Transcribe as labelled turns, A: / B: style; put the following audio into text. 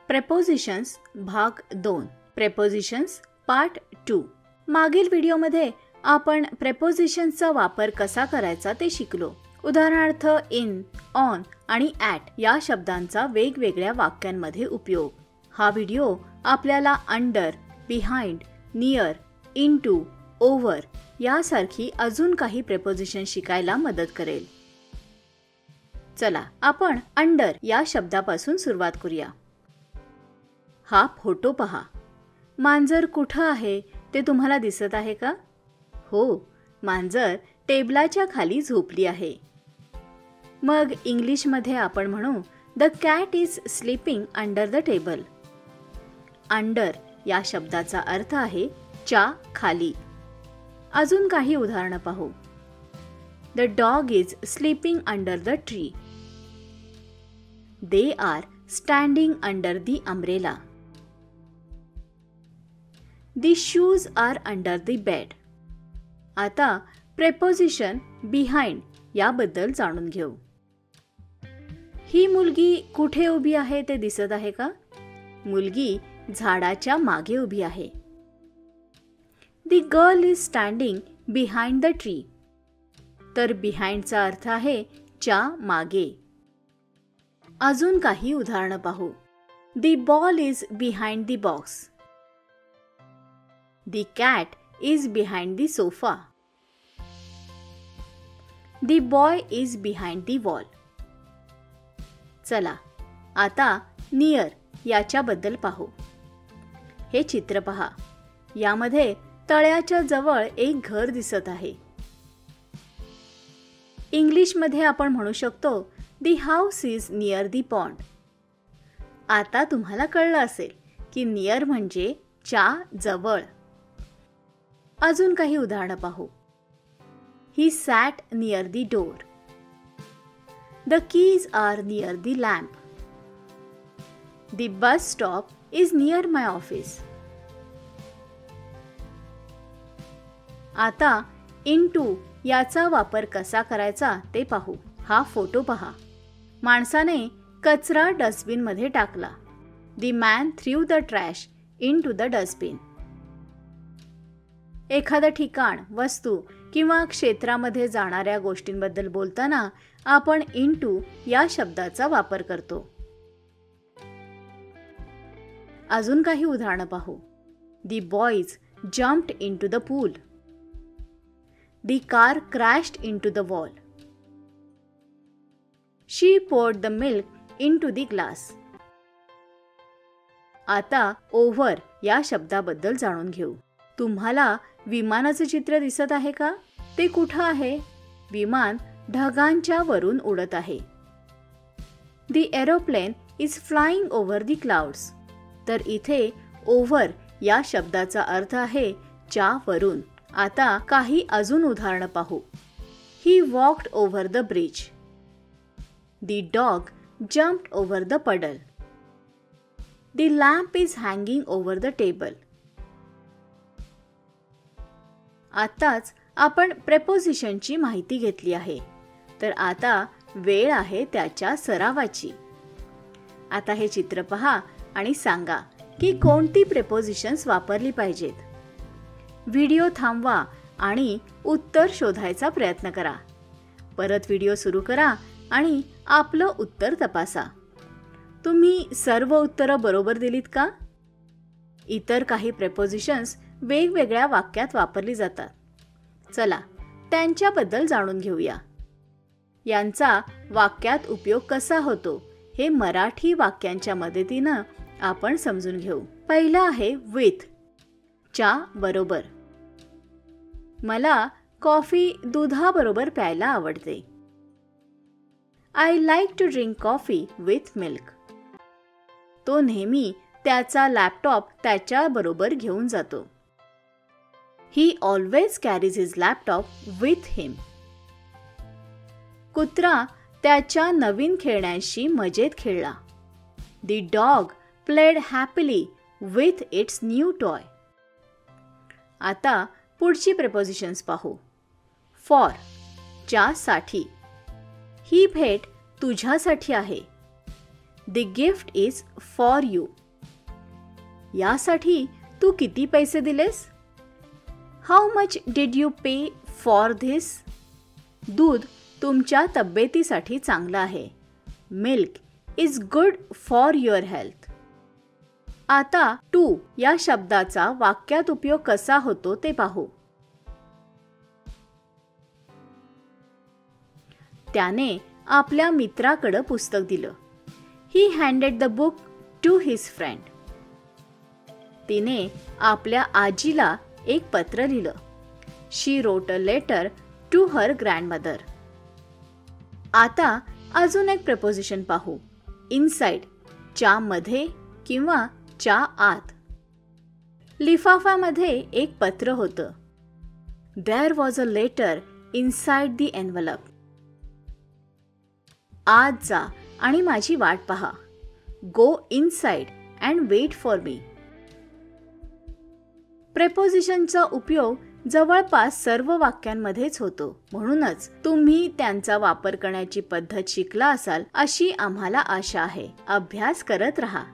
A: Prepositions भाग 2 prepositions part 2. मागील व्हिडिओमध्ये आपण प्रेपोजिशन्सचा वापर कसा करायचा ते शिकलो. उदाहरणार्थ इन, ऑन आणि ॲट या शब्दांचा वेगवेगळ्या वाक्यांमध्ये उपयोग. हा व्हिडिओ आपल्याला under, behind, near, into, over यासारखी अजून काही प्रेपोजिशन शिकायला मदत करेल. चला आपण अंडर या शब्दापासून सुरुवात करूया. हा फोटो पहा. मांजर कुठं आहे ते तुम्हाला दिसत आहे का? हो, मांजर टेबलाच्या खाली झोपली आहे. मग इंग्लिशमध्ये आपण म्हणू the cat is sleeping under the table. Under या शब्दाचा अर्थ आहे च्या खाली. अजून काही उदाहरणं पाहू. The dog is sleeping under the tree. They are standing under the umbrella. The shoes are under the bed. आता प्रेपोजिशन बिहाइंड याबद्दल जाणून घेऊ. ही मुलगी कुठे उभी आहे ते दिसत आहे का? मुलगी झाडाच्या मागे उभी आहे. The girl is standing behind the tree. तर बिहाइंडचा अर्थ आहे च्या मागे. अजून काही उदाहरणं पाहू. The ball is behind the box. The cat is behind the sofa. The boy is behind the wall. चला आता नियर याच्याबद्दल पाहू. हे चित्र पहा. यामध्ये तळ्याच्या जवळ एक घर दिसत आहे. इंग्लिशमध्ये आपण म्हणू शकतो The house is near the pond. आता तुम्हाला कळलं असेल की नियर म्हणजे च्या जवळ. अजून काही उदाहरणं पाहू. He sat near the door. The keys are near the lamp. The bus stop is near my office. आता into याचा वापर कसा करायचा ते पाहू. हा फोटो पहा. माणसाने कचरा डस्टबिनमध्ये टाकला. The man threw the trash into the dustbin. एखादं ठिकाण, वस्तू किंवा क्षेत्रामध्ये जाणाऱ्या गोष्टींबद्दल बोलताना आपण इनटू या शब्दाचा वापर करतो. अजून काही उदाहरणं पाहू. The boys jumped into the pool. The car crashed into the wall. She poured the milk into the glass. आता ओव्हर या शब्दाबद्दल जाणून घेऊ. तुम्हाला विमानाचे चित्र दिसत आहे का? ते कुठं आहे? विमान ढगांच्या वरून उडत आहे. The aeroplane is flying over the clouds. तर इथे ओव्हर या शब्दाचा अर्थ आहे च्या वरून. आता काही अजून उदाहरणं पाहू. He walked over the bridge. The dog jumped over the puddle. The lamp is hanging over the table. आताच आपण प्रेपोजिशनची माहिती घेतली आहे. तर आता वेळ आहे त्याच्या सरावाची. आता हे चित्र पहा आणि सांगा की कोणती प्रेपोजिशन्स वापरली पाहिजेत. व्हिडिओ थांबवा आणि उत्तर शोधायचा प्रयत्न करा. परत व्हिडिओ सुरू करा आणि आपलं उत्तर तपासा. तुम्ही सर्व उत्तरं बरोबर दिलीत का? इतर काही प्रेपोजिशन्स वेगवेगळ्या वाक्यात वापरली जातात. चला त्यांच्याबद्दल जाणून घेऊया. यांचा वाक्यात उपयोग कसा होतो हे मराठी वाक्यांच्या मदतीनं आपण समजून घेऊ. पहिलं आहे विथ, च्या बरोबर. मला कॉफी दुधाबरोबर प्यायला आवडते. I like to drink coffee with milk. तो नेहमी त्याचा लॅपटॉप त्याच्याबरोबर घेऊन जातो. He always carries his laptop with him. कुत्रा त्याच्या नवीन खेळण्यांशी मजेत खेळला. The dog played happily with its new toy. आता पुढची प्रेपोजिशन्स पाहू. For, च्या साठी. ही भेट तुझ्यासाठी आहे. The gift is for you. यासाठी तू किती पैसे the less? How much did you pay for this? दूध तुमच्या तब्येतीसाठी चांगलं आहे. Milk is good for your health. आता टू या शब्दाचा वाक्यात उपयोग कसा होतो ते पाहू. त्याने आपल्या मित्राकडे पुस्तक दिलं. He handed the book to his friend. तिने आपल्या आजीला एक पत्र लिहिलं. She wrote a letter to her grandmother. आता अजून एक प्रेपोजिशन पाहू. इनसाइड, च्या मध्ये किंवा च्या आत. लिफाफ्यामध्ये एक पत्र होतं. There was a letter inside the envelope. आज जा आणि माझी वाट पहा. Go inside and wait for me. प्रेपोजिशनचा उपयोग जवळपास सर्व वाक्यांमध्येच होतो. म्हणूनच तुम्ही त्यांचा वापर करण्याची पद्धत शिकला असाल अशी आम्हाला आशा आहे. अभ्यास करत रहा.